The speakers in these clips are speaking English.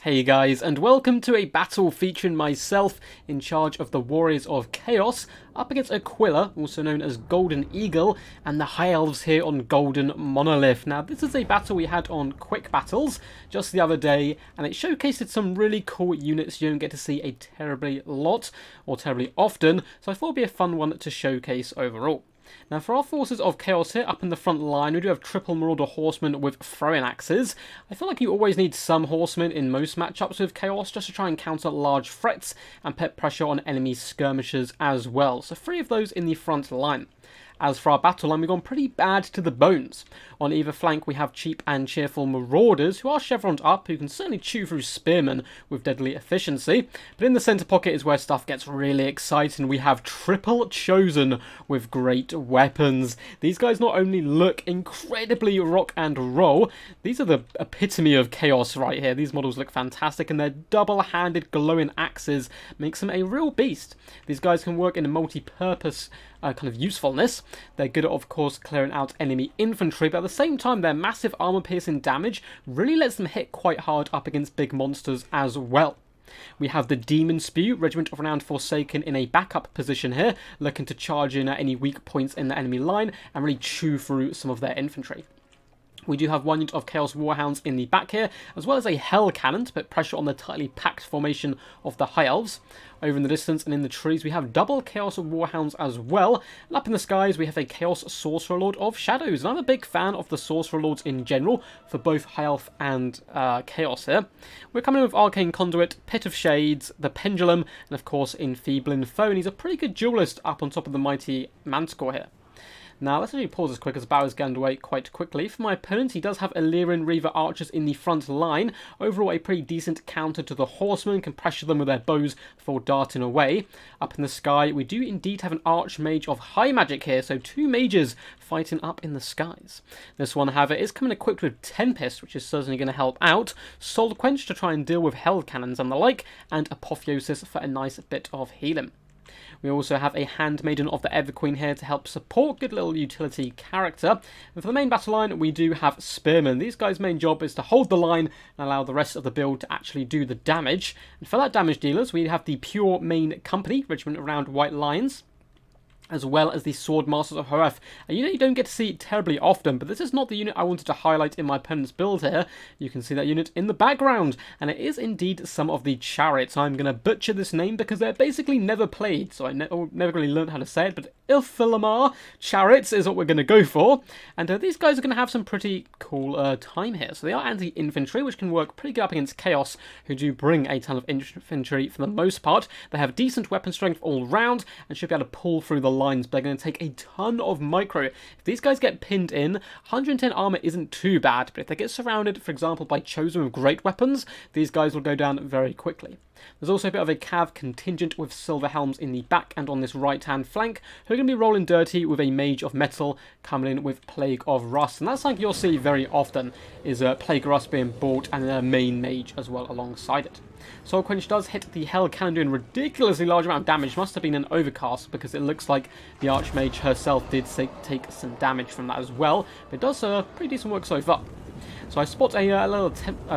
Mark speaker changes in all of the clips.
Speaker 1: Hey guys, and welcome to a battle featuring myself in charge of the Warriors of Chaos up against Aquila, also known as Golden Eagle, and the High Elves here on Golden Monolith. Now, this is a battle we had on Quick Battles just the other day, and it showcased some really cool units you don't get to see a terribly lot or terribly often, so I thought it'd be a fun one to showcase overall. Now, for our forces of chaos here, up in the front line, we do have triple Marauder horsemen with throwing axes. I feel like you always need some horsemen in most matchups with chaos, just to try and counter large threats and put pressure on enemy skirmishers as well. So 3 of those in the front line. As for our battle line, we've gone pretty bad to the bones. On either flank, we have cheap and cheerful marauders, who are chevroned up, who can certainly chew through spearmen with deadly efficiency. But in the centre pocket is where stuff gets really exciting. We have triple chosen with great weapons. These guys not only look incredibly rock and roll, these are the epitome of chaos right here. These models look fantastic, and their double-handed glowing axes makes them a real beast. These guys can work in a multi-purpose kind of usefulness. They're good at, of course, clearing out enemy infantry, but at the same time, their massive armor-piercing damage really lets them hit quite hard up against big monsters as well. We have the Demon Spew, Regiment of Renowned Forsaken, in a backup position here, looking to charge in at any weak points in the enemy line and really chew through some of their infantry. We do have one unit of Chaos Warhounds in the back here, as well as a Hell Cannon to put pressure on the tightly packed formation of the High Elves. Over in the distance and in the trees, we have double Chaos Warhounds as well. And up in the skies, we have a Chaos Sorcerer Lord of Shadows. And I'm a big fan of the Sorcerer Lords in general, for both High Elf and Chaos here. We're coming in with Arcane Conduit, Pit of Shades, the Pendulum, and of course Enfeebling Foe. And he's a pretty good duelist up on top of the mighty Manticore here. Now, let's actually pause this quick as the battle is getting underway quite quickly. For my opponent, he does have Illyrian Reaver archers in the front line. Overall, a pretty decent counter to the horsemen, can pressure them with their bows before darting away. Up in the sky, we do indeed have an Archmage of High Magic here, so 2 mages fighting up in the skies. This one, however, is coming equipped with Tempest, which is certainly going to help out, Soul Quench to try and deal with Hell Cannons and the like, and Apotheosis for a nice bit of healing. We also have a Handmaiden of the Everqueen here to help support, good little utility character. And for the main battle line, we do have Spearmen. These guys' main job is to hold the line and allow the rest of the build to actually do the damage. And for that damage dealers, we have the Pure Main Company, Regiment around White Lions, as well as the Swordmasters of Horeth. A unit you don't get to see terribly often, but this is not the unit I wanted to highlight in my opponent's build here. You can see that unit in the background, and it is indeed some of the Chariots. I'm going to butcher this name because they're basically never played, so I never really learned how to say it, but Ilfilamar Chariots is what we're going to go for. And these guys are going to have some pretty cool time here. So they are anti-infantry, which can work pretty good up against Chaos, who do bring a ton of infantry for the most part. They have decent weapon strength all round, and should be able to pull through the lines, but they're going to take a ton of micro. If these guys get pinned in, 110 armor isn't too bad, but if they get surrounded, for example, by Chosen with great weapons, these guys will go down very quickly. There's also a bit of a Cav contingent with Silver Helms in the back and on this right-hand flank, who are going to be rolling dirty with a Mage of Metal coming in with Plague of Rust. And that's something you'll see very often, is Plague of Rust being bought and a main Mage as well alongside it. Soul Quench does hit the Hell Cannon doing ridiculously large amount of damage. Must have been an overcast because it looks like the Archmage herself did take some damage from that as well. But it does pretty decent work so far. So I spot a little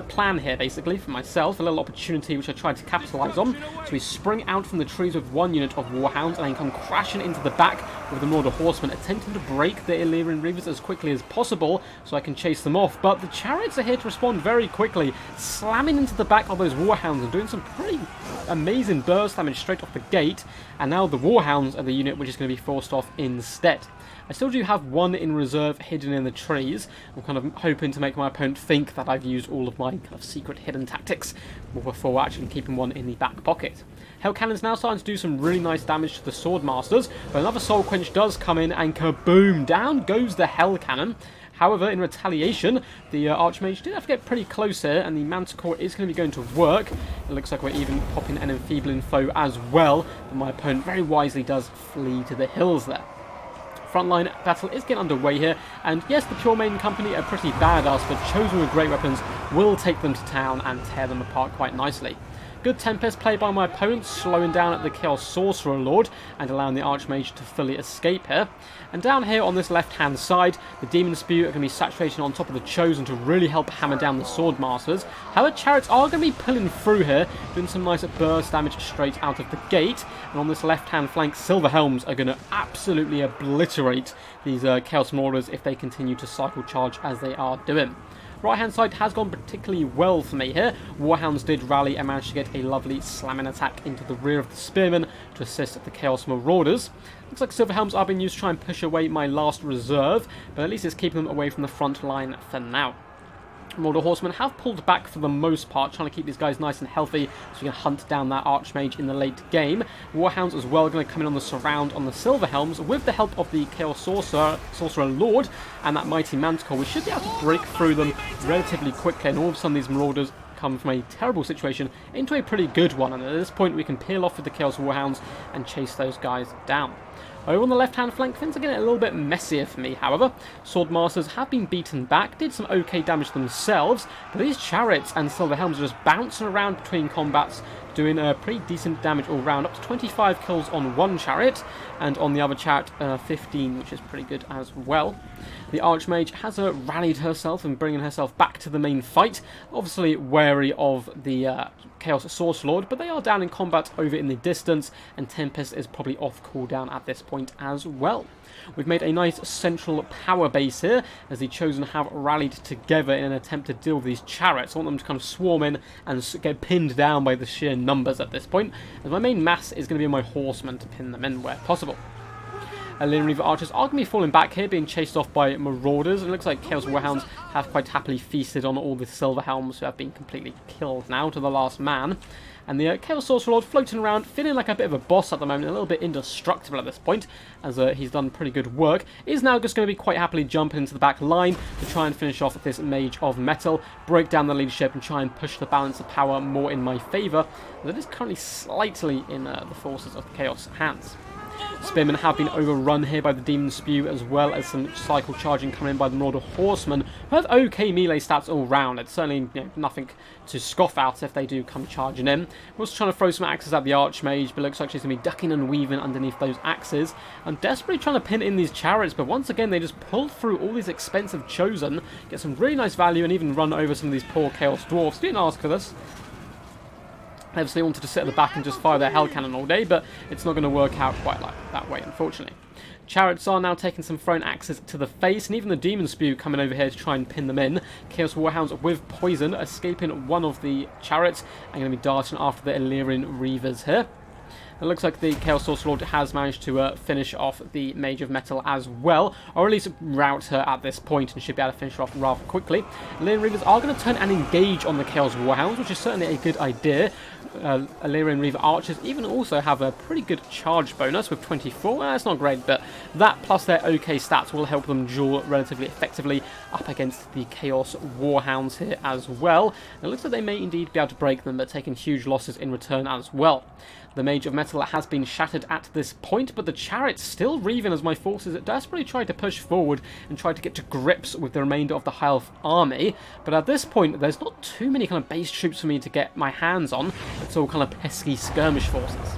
Speaker 1: plan here, basically, for myself, a little opportunity which I tried to capitalise on. So we spring out from the trees with one unit of Warhounds and then come crashing into the back with the Marauder Horsemen, attempting to break the Illyrian Reavers as quickly as possible so I can chase them off. But the Chariots are here to respond very quickly, slamming into the back of those Warhounds and doing some pretty amazing burst damage straight off the gate. And now the Warhounds are the unit which is going to be forced off instead. I still do have one in reserve hidden in the trees. I'm kind of hoping to make my opponent think that I've used all of my kind of secret hidden tactics before actually keeping one in the back pocket. Hell Cannon's now starting to do some really nice damage to the Swordmasters, but another Soul Quench does come in and kaboom! Down goes the Hell Cannon. However, in retaliation, the Archmage did have to get pretty close here, and the Manticore is going to be going to work. It looks like we're even popping an Enfeebling Foe as well, but my opponent very wisely does flee to the hills there. Frontline battle is getting underway here, and yes, the Pure Main Company are pretty badass, but Chosen with great weapons will take them to town and tear them apart quite nicely. Good Tempest play by my opponent, slowing down at the Chaos Sorcerer Lord and allowing the Archmage to fully escape here. And down here on this left-hand side, the Demon Spew are going to be saturating on top of the Chosen to really help hammer down the Sword Masters. However, Chariots are going to be pulling through here, doing some nice burst damage straight out of the gate. And on this left-hand flank, Silver Helms are going to absolutely obliterate these Chaos Marauders if they continue to cycle charge as they are doing. Right hand side has gone particularly well for me here. Warhounds did rally and managed to get a lovely slamming attack into the rear of the Spearmen to assist the Chaos Marauders. Looks like Silver Helms are being used to try and push away my last reserve, but at least it's keeping them away from the front line for now. Marauder Horsemen have pulled back for the most part, trying to keep these guys nice and healthy so you can hunt down that Archmage in the late game. Warhounds as well going to come in on the surround on the Silver Helms with the help of the Chaos Sorcerer Lord and that Mighty Manticore. We should be able to break through them relatively quickly, and all of a sudden these Marauders come from a terrible situation into a pretty good one, and at this point we can peel off with the Chaos Warhounds and chase those guys down. Over on the left-hand flank, things are getting a little bit messier for me, however. Sword Masters have been beaten back, did some okay damage themselves, but these Chariots and Silver Helms are just bouncing around between combats, doing pretty decent damage all round, up to 25 kills on one Chariot, and on the other Chariot 15, which is pretty good as well. The Archmage has rallied herself and bringing herself back to the main fight, obviously wary of the Chaos Sorcerer Lord, but they are down in combat over in the distance, and Tempest is probably off cooldown at this point as well. We've made a nice central power base here, as the Chosen have rallied together in an attempt to deal with these Chariots. I want them to kind of swarm in and get pinned down by the sheer numbers at this point, as my main mass is going to be my Horsemen to pin them in where possible. Elven Reaver Archers are going to be falling back here, being chased off by Marauders. It looks like Chaos Warhounds have quite happily feasted on all the Silver Helms, who have been completely killed now to the last man. And the Chaos Sorcerer Lord floating around, feeling like a bit of a boss at the moment, a little bit indestructible at this point, as he's done pretty good work, is now just going to be quite happily jumping into the back line to try and finish off this Mage of Metal, break down the leadership and try and push the balance of power more in my favour, as it is currently slightly in the forces of the Chaos hands. Spearmen have been overrun here by the Demon Spew, as well as some cycle charging coming in by the Marauder Horsemen, who have okay melee stats all round. It's certainly nothing to scoff at if they do come charging in. We're also trying to throw some axes at the Archmage, but it looks like she's going to be ducking and weaving underneath those axes. I'm desperately trying to pin in these Chariots, but once again they just pull through all these expensive Chosen, get some really nice value, and even run over some of these poor Chaos Dwarfs. Didn't ask for this. They obviously wanted to sit at the back and just fire their Hell Cannon all day, but it's not going to work out quite like that way, unfortunately. Chariots are now taking some thrown axes to the face, and even the Demon Spew coming over here to try and pin them in. Chaos Warhounds with poison, escaping one of the Chariots, and going to be darting after the Illyrian Reavers here. It looks like the Chaos Sorcerer Lord has managed to finish off the Mage of Metal as well, or at least rout her at this point, and should be able to finish her off rather quickly. Illyrian Reavers are going to turn and engage on the Chaos Warhounds, which is certainly a good idea. Illyrian Reaver Archers even also have a pretty good charge bonus with 24. That's not great, but that plus their okay stats will help them duel relatively effectively up against the Chaos Warhounds here as well. And it looks like they may indeed be able to break them, but taking huge losses in return as well. The Mage of Metal has been shattered at this point, but the Chariots still reaving as my forces desperately try to push forward and try to get to grips with the remainder of the High Elf army. But at this point, there's not too many kind of base troops for me to get my hands on. It's all kind of pesky skirmish forces.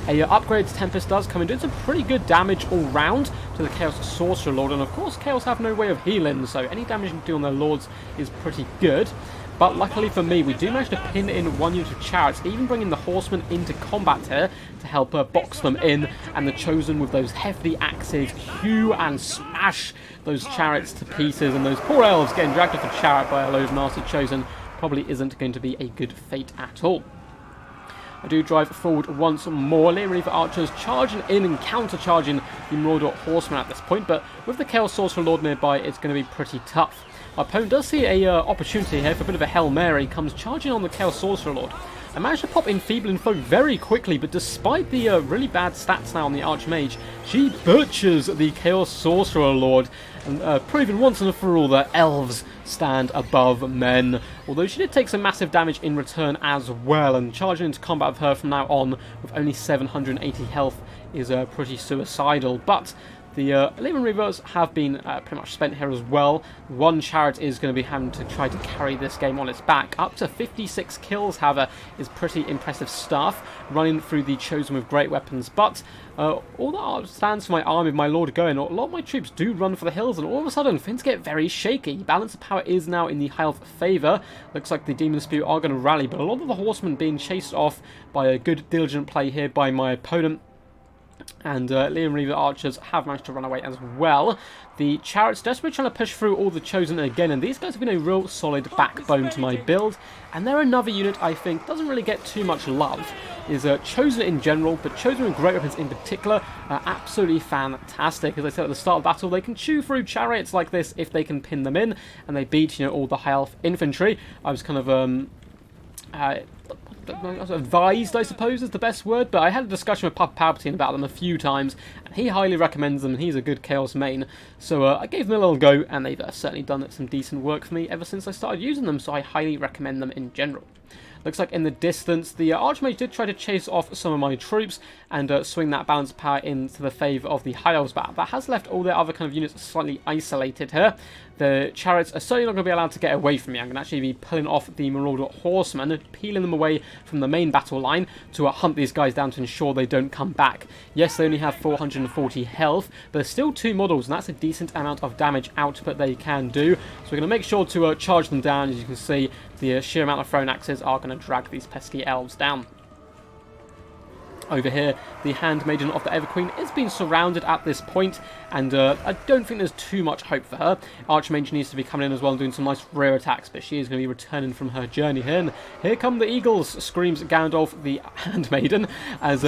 Speaker 1: A upgraded Tempest does come in, doing some pretty good damage all round to the Chaos Sorcerer Lord, and of course Chaos have no way of healing, so any damage you can do on their Lords is pretty good. But luckily for me, we do manage to pin in one unit of Chariots, even bringing the Horsemen into combat here to help box them in, and the Chosen with those hefty axes hew and smash those Chariots to pieces, and those poor Elves getting dragged off a chariot by a load of nasty Chosen probably isn't going to be a good fate at all. I do drive forward once more. Elven Reaver Archers charging in and counter-charging the Marauder Horsemen at this point, but with the Chaos Sorcerer Lord nearby, it's going to be pretty tough. My opponent does see a opportunity here for a bit of a Hail Mary, comes charging on the Chaos Sorcerer Lord. I managed to pop Enfeebling Foe very quickly, but despite the really bad stats now on the Archmage, she butchers the Chaos Sorcerer Lord, and proving once and for all that Elves stand above men. Although she did take some massive damage in return as well, and charging into combat with her from now on with only 780 health is pretty suicidal. But The Leman Reavers have been pretty much spent here as well. One chariot is going to be having to try to carry this game on its back. Up to 56 kills, however, is pretty impressive stuff, running through the Chosen with great weapons. But all that stands for my army, my lord going, a lot of my troops do run for the hills, and all of a sudden things get very shaky. Balance of power is now in the High Elf favour. Looks like the Demon Spew are going to rally, but a lot of the horsemen being chased off by a good diligent play here by my opponent. And Leman Reaver archers have managed to run away as well. The chariots desperately trying to push through all the Chosen again, and these guys have been a real solid backbone to my build. And they're another unit I think doesn't really get too much love. Is Chosen in general, but Chosen with great weapons in particular are absolutely fantastic. As I said at the start of the battle, they can chew through chariots like this if they can pin them in, and they beat, you know, all the High Elf infantry. I was kind of advised, I suppose, is the best word, but I had a discussion with Papa Palpatine about them a few times, and he highly recommends them, and he's a good Chaos main, so I gave them a little go, and they've certainly done some decent work for me ever since I started using them, so I highly recommend them in general. Looks like in the distance, the Archmage did try to chase off some of my troops and swing that balance of power into the favour of the High Elves, but that has left all their other kind of units slightly isolated here. The chariots are certainly not going to be allowed to get away from me. I'm going to actually be pulling off the Marauder Horsemen and peeling them away from the main battle line to hunt these guys down to ensure they don't come back. Yes, they only have 440 health, but there's still 2 models, and that's a decent amount of damage output they can do. So we're going to make sure to charge them down. As you can see, the sheer amount of thrown axes are going to drag these pesky elves down. Over here, the Handmaiden of the Everqueen is being surrounded at this point, and I don't think there's too much hope for her. Archmage needs to be coming in as well and doing some nice rear attacks, but she is going to be returning from her journey here. And here come the Eagles, screams Gandalf the Handmaiden, as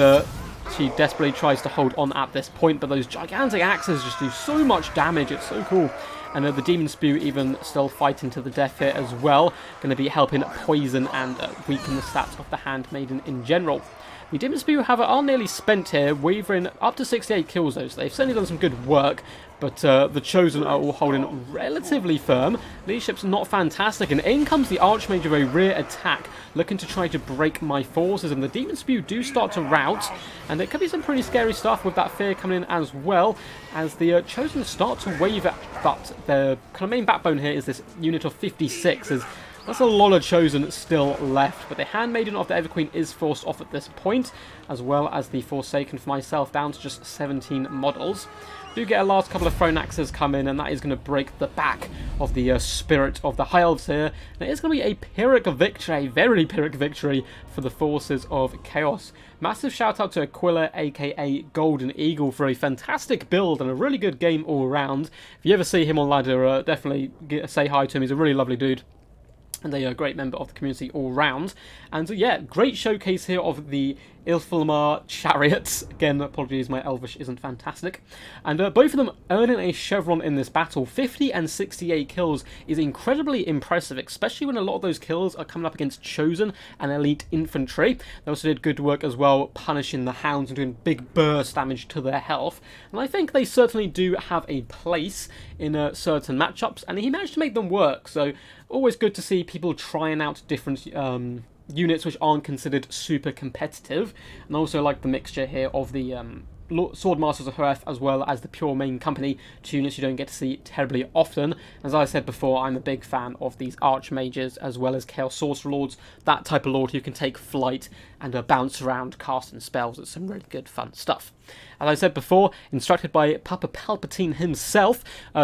Speaker 1: she desperately tries to hold on at this point, but those gigantic axes just do so much damage. It's so cool. And the Demon Spew even still fighting to the death here as well, going to be helping poison and weaken the stats of the Handmaiden in general. The Demon Spew, however, are nearly spent here, wavering up to 68 kills though, so they've certainly done some good work, but the Chosen are all holding relatively firm. Leadership's not fantastic, and in comes the Archmage with a rear attack, looking to try to break my forces, and the Demon Spew do start to rout, and it could be some pretty scary stuff with that fear coming in as well, as the Chosen start to waver, but the kind of main backbone here is this unit of 56, as that's a lot of Chosen still left, but the Handmaiden of the Everqueen is forced off at this point, as well as the Forsaken for myself, down to just 17 models. Do get a last couple of thrown axes come in, and that is going to break the back of the spirit of the High Elves here. And it is going to be a Pyrrhic victory, a very Pyrrhic victory for the forces of Chaos. Massive shout out to Aquila, aka Golden Eagle, for a fantastic build and a really good game all around. If you ever see him on ladder, definitely say hi to him. He's a really lovely dude, and a great member of the community all round. And yeah, great showcase here of the Ilfilmar chariots. Again, apologies, my Elvish isn't fantastic. And both of them earning a chevron in this battle. 50 and 68 kills is incredibly impressive, especially when a lot of those kills are coming up against Chosen and Elite Infantry. They also did good work as well, punishing the Hounds and doing big burst damage to their health. And I think they certainly do have a place in certain matchups, and he managed to make them work. So always good to see people trying out different units which aren't considered super competitive, and also like the mixture here of the Sword Masters of Hearth as well as the pure main company, 2 units you don't get to see terribly often. As I said before, I'm a big fan of these Archmages as well as Chaos Sorcerer Lords, that type of Lord who can take flight and bounce around casting spells. It's some really good fun stuff. As I said before, instructed by Papa Palpatine himself,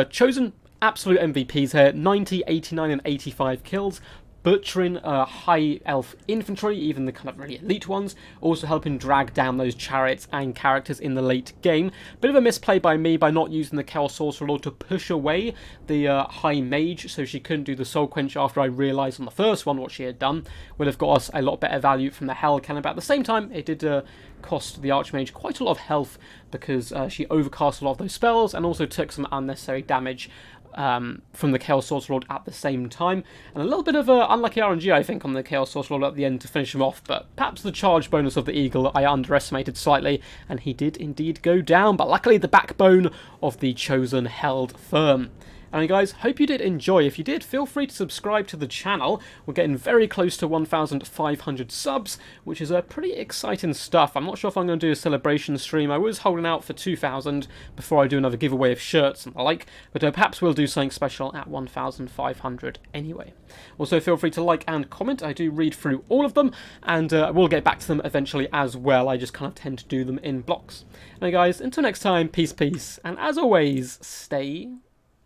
Speaker 1: Chosen absolute MVPs here, 90, 89 and 85 kills, butchering High Elf infantry, even the kind of really elite ones, also helping drag down those chariots and characters in the late game. Bit of a misplay by me by not using the Chaos Sorcerer Lord to push away the High Mage, so she couldn't do the Soul Quench after I realised on the first one what she had done. Would have got us a lot better value from the Hell Cannon, but at the same time it did cost the Archmage quite a lot of health because she overcast a lot of those spells and also took some unnecessary damage from the Chaos Sorcerer Lord at the same time, and a little bit of unlucky RNG I think on the Chaos Sorcerer Lord at the end to finish him off, but perhaps the charge bonus of the Eagle I underestimated slightly, and he did indeed go down, but luckily the backbone of the Chosen held firm. And guys, hope you did enjoy. If you did, feel free to subscribe to the channel. We're getting very close to 1,500 subs, which is pretty exciting stuff. I'm not sure if I'm going to do a celebration stream. I was holding out for 2,000 before I do another giveaway of shirts and the like, but perhaps we'll do something special at 1,500 anyway. Also, feel free to like and comment. I do read through all of them, and I will get back to them eventually as well. I just kind of tend to do them in blocks. Anyway, guys, until next time, peace, and as always, stay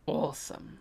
Speaker 1: awesome.